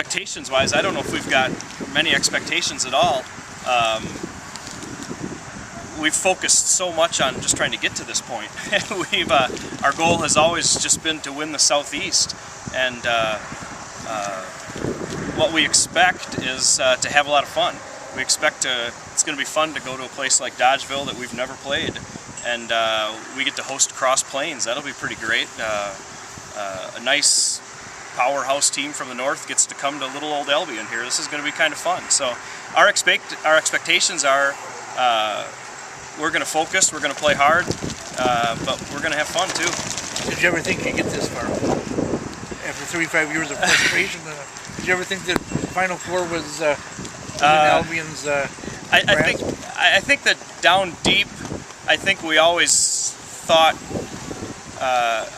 expectations-wise, I don't know if we've got many expectations at all. We've focused so much on just trying to get to this point. Our goal has always just been to win the Southeast, and what we expect is to have a lot of fun. We expect it's going to be fun to go to a place like Dodgeville that we've never played, and we get to host Cross Plains. That'll be pretty great. A nice powerhouse team from the north gets to come to little old Albion here. This is going to be kind of fun. So our expectations are we're going to focus, we're going to play hard, but we're going to have fun too. Did you ever think you'd get this far? After 35 years of frustration, did you ever think that Final Four was in Albion's I think that down deep, I think we always thought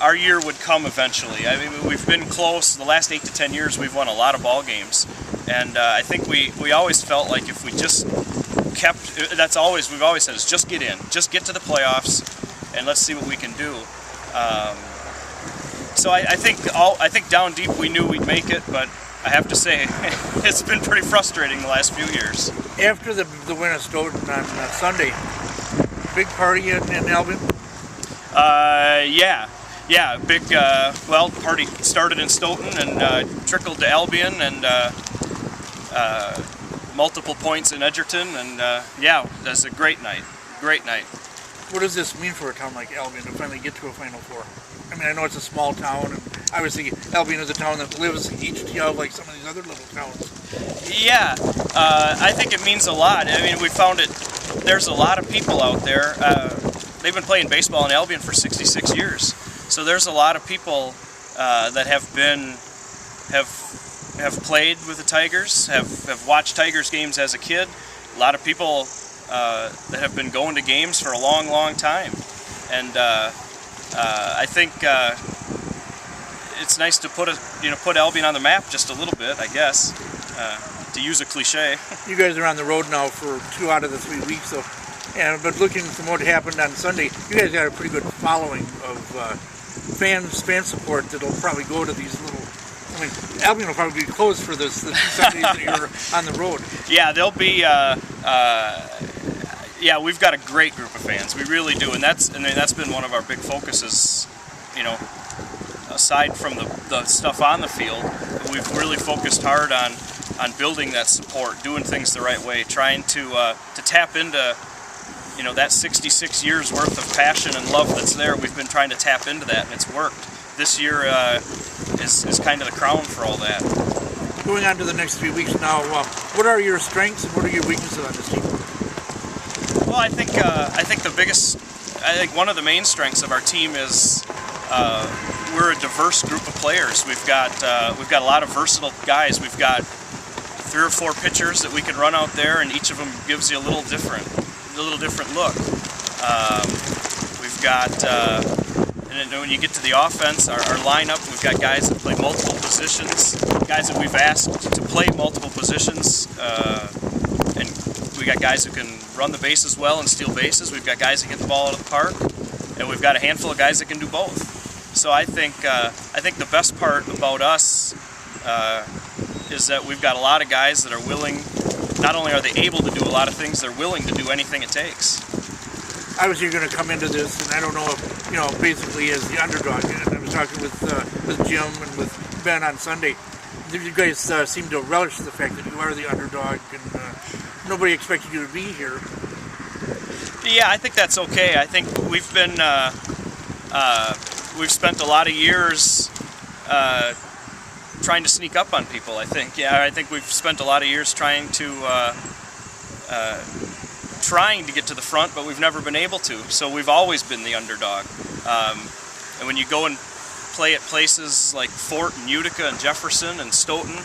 our year would come eventually. I mean, we've been close. The last 8 to 10 years, we've won a lot of ball games, and I think we always felt like if we just kept, we've always said is just get in, just get to the playoffs, and let's see what we can do. So I think down deep we knew we'd make it, but I have to say it's been pretty frustrating the last few years. After the win at Stoughton on Sunday, big party in Albion? Yeah, big, well, party started in Stoughton and trickled to Albion, and multiple points in Edgerton, and yeah, that's a great night, great night. What does this mean for a town like Albion to finally get to a Final Four? I mean, I know it's a small town, and obviously Albion is a town that lives HTL like some of these other little towns. Yeah, I think it means a lot. I mean, we found it, there's a lot of people out there. They've been playing baseball in Albion for 66 years. So there's a lot of people that have played with the Tigers, have watched Tigers games as a kid. A lot of people that have been going to games for a long, long time. And I think it's nice to put Albion on the map just a little bit, I guess, to use a cliche. You guys are on the road now for 2 out of the 3 weeks, so. But looking from what happened on Sunday, you guys got a pretty good following of fan support that'll probably go to these little. I mean, Albion will probably be closed for the 2 Sundays that you're on the road. Yeah, there'll be. Yeah, we've got a great group of fans. We really do, and that's been one of our big focuses. You know, aside from the stuff on the field, we've really focused hard on building that support, doing things the right way, trying to tap into. You know, that 66 years worth of passion and love that's there, we've been trying to tap into that, and it's worked. This year is kind of the crown for all that. Going on to the next 3 weeks now, what are your strengths and what are your weaknesses on this team? Well, I think one of the main strengths of our team is we're a diverse group of players. We've got a lot of versatile guys. We've got 3 or 4 pitchers that we can run out there, and each of them gives you a little different look. We've got, and when you get to the offense, our lineup, we've got guys that play multiple positions, guys that we've asked to play multiple positions, and we got guys who can run the bases well and steal bases. We've got guys that get the ball out of the park, and we've got a handful of guys that can do both. So I think the best part about us is that we've got a lot of guys that are willing. Not only are they able to do a lot of things, they're willing to do anything it takes. Obviously, you're going to come into this, and I don't know if, basically as the underdog. And I was talking with Jim and with Ben on Sunday. You guys seem to relish the fact that you are the underdog, and nobody expected you to be here. Yeah, I think that's okay. I think we've spent a lot of years trying to sneak up on people. I think we've spent a lot of years trying to get to the front, but we've never been able to. So we've always been the underdog. And when you go and play at places like Fort and Utica and Jefferson and Stoughton,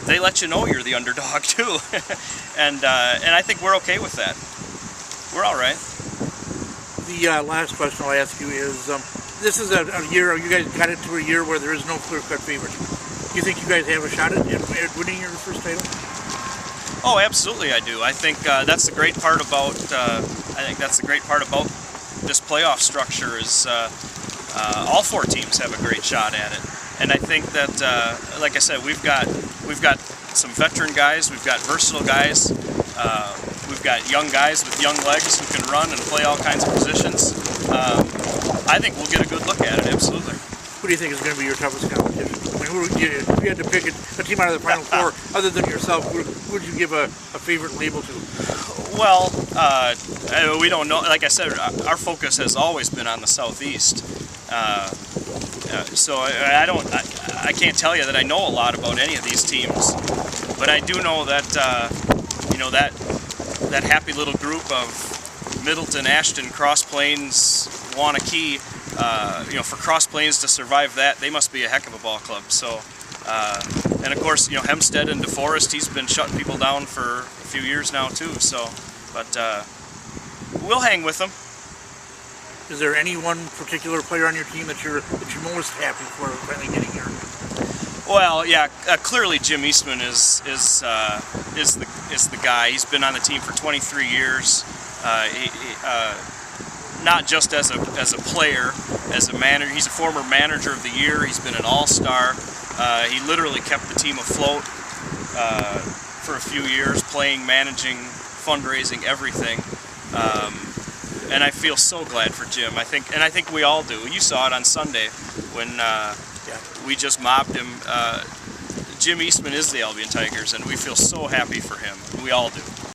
they let you know you're the underdog too. And I think we're okay with that. We're all right. The last question I'll ask you is. This is a year, you guys got into a year where there is no clear-cut favorite. Do you think you guys have a shot at winning your first title? Oh, absolutely, I do. I think that's the great part about. This playoff structure is all 4 teams have a great shot at it, And I think that, like I said, we've got some veteran guys, we've got versatile guys, we've got young guys with young legs who can run and play all kinds of positions. I think we'll get a good look at it, absolutely. Who do you think is going to be your toughest competition? I mean, if you had to pick a team out of the Final Four, other than yourself, who would you give a favorite label to? Well, we don't know. Like I said, our focus has always been on the Southeast. So I can't tell you that I know a lot about any of these teams, but I do know that that happy little group of Middleton, Ashton, Cross Plains, Wanakee. For Cross Plains to survive that, they must be a heck of a ball club. So, and of course, Hempstead and DeForest, he's been shutting people down for a few years now too. So, but we'll hang with them. Is there any one particular player on your team that you're most happy for finally getting here? Well, yeah, clearly Jim Eastman is the guy. He's been on the team for 23 years. Not just as a player, as a manager. He's a former manager of the year. He's been an all-star. He literally kept the team afloat for a few years, playing, managing, fundraising, everything. And I feel so glad for Jim. I think we all do. You saw it on Sunday when we just mobbed him. Jim Eastman is the Albion Tigers, and we feel so happy for him. We all do.